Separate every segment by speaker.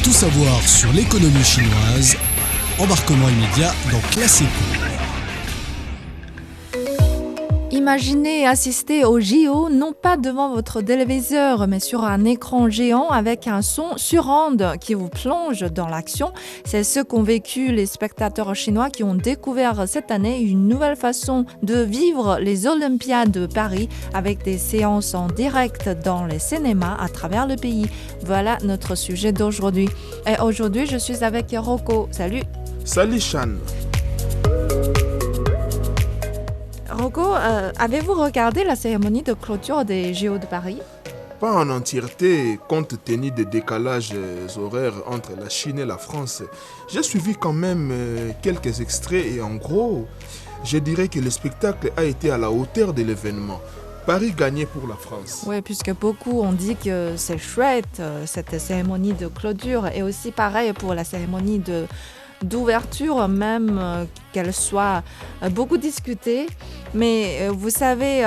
Speaker 1: Tout savoir sur l'économie chinoise, embarquement immédiat dans Classe Éco.
Speaker 2: Imaginez assister au JO non pas devant votre téléviseur mais sur un écran géant avec un son surround qui vous plonge dans l'action. C'est ce qu'ont vécu les spectateurs chinois qui ont découvert cette année une nouvelle façon de vivre les Olympiades de Paris avec des séances en direct dans les cinémas à travers le pays. Voilà notre sujet d'aujourd'hui. Et aujourd'hui, je suis avec Rocco. Salut.
Speaker 3: Salut Chan.
Speaker 2: Rocco, avez-vous regardé la cérémonie de clôture des JO de Paris ?
Speaker 3: Pas en entièreté, compte tenu des décalages horaires entre la Chine et la France. J'ai suivi quand même quelques extraits et en gros, je dirais que le spectacle a été à la hauteur de l'événement. Paris gagnait pour la France.
Speaker 2: Oui, puisque beaucoup ont dit que c'est chouette, cette cérémonie de clôture, et aussi pareil pour la cérémonie d'ouverture, même qu'elle soit beaucoup discutée. Mais vous savez,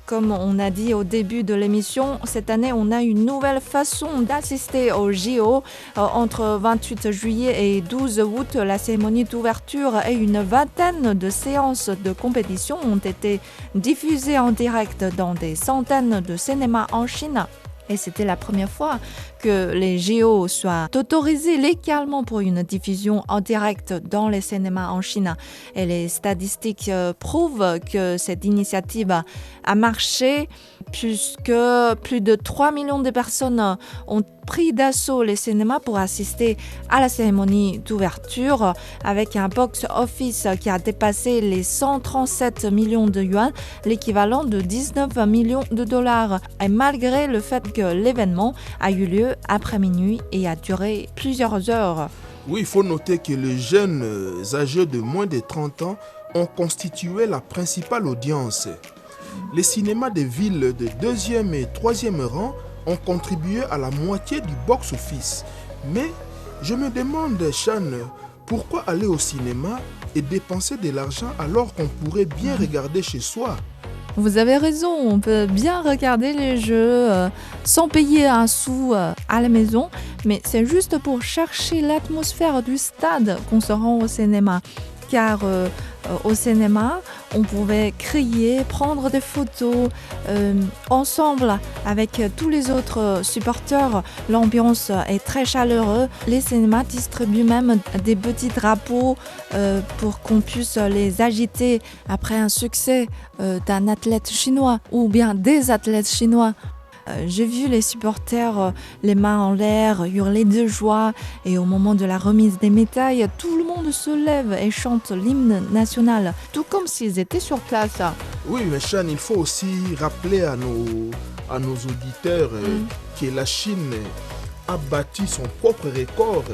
Speaker 2: comme on a dit au début de l'émission, cette année, on a une nouvelle façon d'assister au JO. Entre 28 juillet et 12 août, la cérémonie d'ouverture et une vingtaine de séances de compétition ont été diffusées en direct dans des centaines de cinémas en Chine. Et c'était la première fois que les JO soient autorisés légalement pour une diffusion en direct dans les cinémas en Chine. Et les statistiques prouvent que cette initiative a marché puisque plus de 3 millions de personnes ont pris d'assaut les cinémas pour assister à la cérémonie d'ouverture avec un box-office qui a dépassé les 137 millions de yuan, l'équivalent de 19 millions de dollars. Et malgré le fait que l'événement a eu lieu après minuit et a duré plusieurs heures.
Speaker 3: Oui, il faut noter que les jeunes âgés de moins de 30 ans ont constitué la principale audience. Les cinémas des villes de 2e et 3e rang ont contribué à la moitié du box-office. Mais je me demande, Chan, pourquoi aller au cinéma et dépenser de l'argent alors qu'on pourrait bien regarder chez soi ?
Speaker 2: Vous avez raison, on peut bien regarder les jeux sans payer un sou à la maison, mais c'est juste pour chercher l'atmosphère du stade qu'on se rend au cinéma. Car au cinéma, on pouvait crier, prendre des photos ensemble avec tous les autres supporters. L'ambiance est très chaleureuse. Les cinémas distribuent même des petits drapeaux pour qu'on puisse les agiter après un succès d'un athlète chinois ou bien des athlètes chinois. J'ai vu les supporters les mains en l'air, hurler de joie et au moment de la remise des médailles, tout le monde se lève et chante l'hymne national, tout comme s'ils étaient sur place.
Speaker 3: Oui, mais Chan, il faut aussi rappeler à nos auditeurs que la Chine a battu son propre record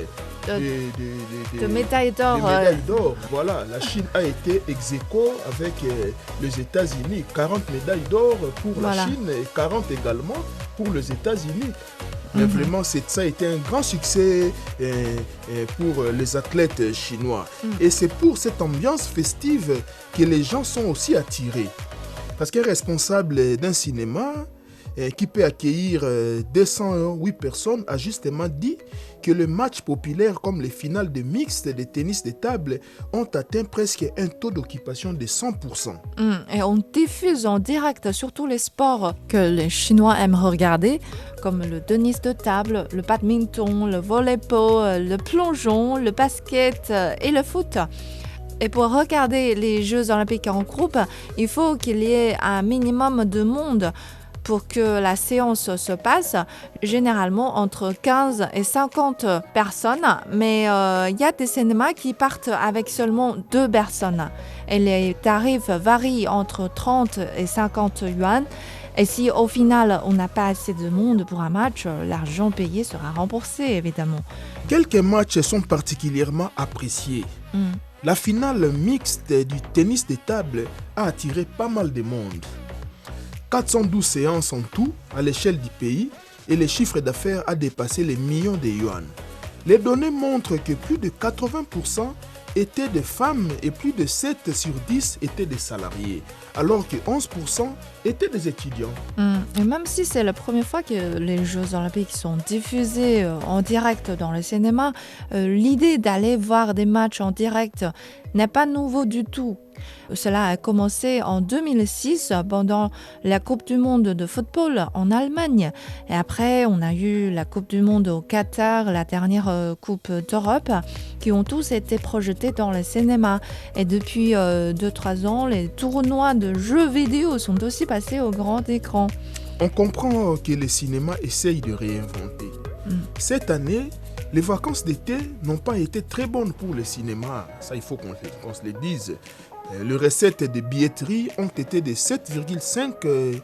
Speaker 2: de médailles d'or.
Speaker 3: Voilà, la Chine a été ex-aequo avec les États-Unis. 40 médailles d'or pour la Chine et 40 également pour les États-Unis. Mais vraiment, ça a été un grand succès pour les athlètes chinois. Et c'est pour cette ambiance festive que les gens sont aussi attirés. Parce qu'un responsable d'un cinéma qui peut accueillir 208 personnes, a justement dit que les matchs populaires comme les finales de mixte de tennis de table ont atteint presque un taux d'occupation de 100%.
Speaker 2: Et on diffuse en direct surtout les sports que les Chinois aiment regarder, comme le tennis de table, le badminton, le volley-ball, le plongeon, le basket et le foot. Et pour regarder les Jeux olympiques en groupe, il faut qu'il y ait un minimum de monde pour que la séance se passe, généralement entre 15 et 50 personnes. Mais il y a des cinémas qui partent avec seulement 2 personnes. Et les tarifs varient entre 30 et 50 yuan. Et si au final, on n'a pas assez de monde pour un match, l'argent payé sera remboursé, évidemment.
Speaker 3: Quelques matchs sont particulièrement appréciés. La finale mixte du tennis de table a attiré pas mal de monde. 412 séances en tout à l'échelle du pays et le chiffre d'affaires a dépassé les millions de yuan. Les données montrent que plus de 80% étaient des femmes et plus de 7 sur 10 étaient des salariés, alors que 11% étaient des étudiants.
Speaker 2: Et même si c'est la première fois que les Jeux Olympiques sont diffusés en direct dans le cinéma, l'idée d'aller voir des matchs en direct n'est pas nouveau du tout. Cela a commencé en 2006 pendant la Coupe du Monde de football en Allemagne. Et après, on a eu la Coupe du Monde au Qatar, la dernière Coupe d'Europe, qui ont tous été projetés dans le cinéma. Et depuis 2-3 ans, les tournois de jeux vidéo sont aussi passés au grand écran.
Speaker 3: On comprend que le cinéma essaye de réinventer. Cette année, les vacances d'été n'ont pas été très bonnes pour le cinéma. Ça, il faut qu'on se le dise. Les recettes de billetterie ont été de 7,5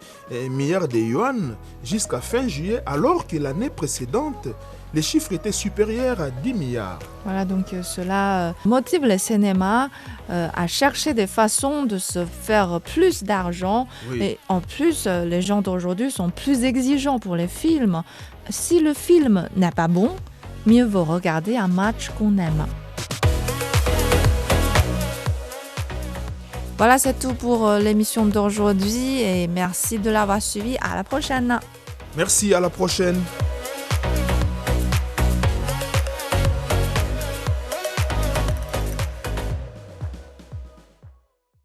Speaker 3: milliards de yuan jusqu'à fin juillet, alors que l'année précédente, les chiffres étaient supérieurs à 10 milliards.
Speaker 2: Voilà, donc cela motive le cinéma à chercher des façons de se faire plus d'argent.
Speaker 3: Oui.
Speaker 2: Et en plus, les gens d'aujourd'hui sont plus exigeants pour les films. Si le film n'est pas bon, mieux vaut regarder un match qu'on aime. Voilà, c'est tout pour l'émission d'aujourd'hui et merci de l'avoir suivi. À la prochaine.
Speaker 3: Merci, à la prochaine.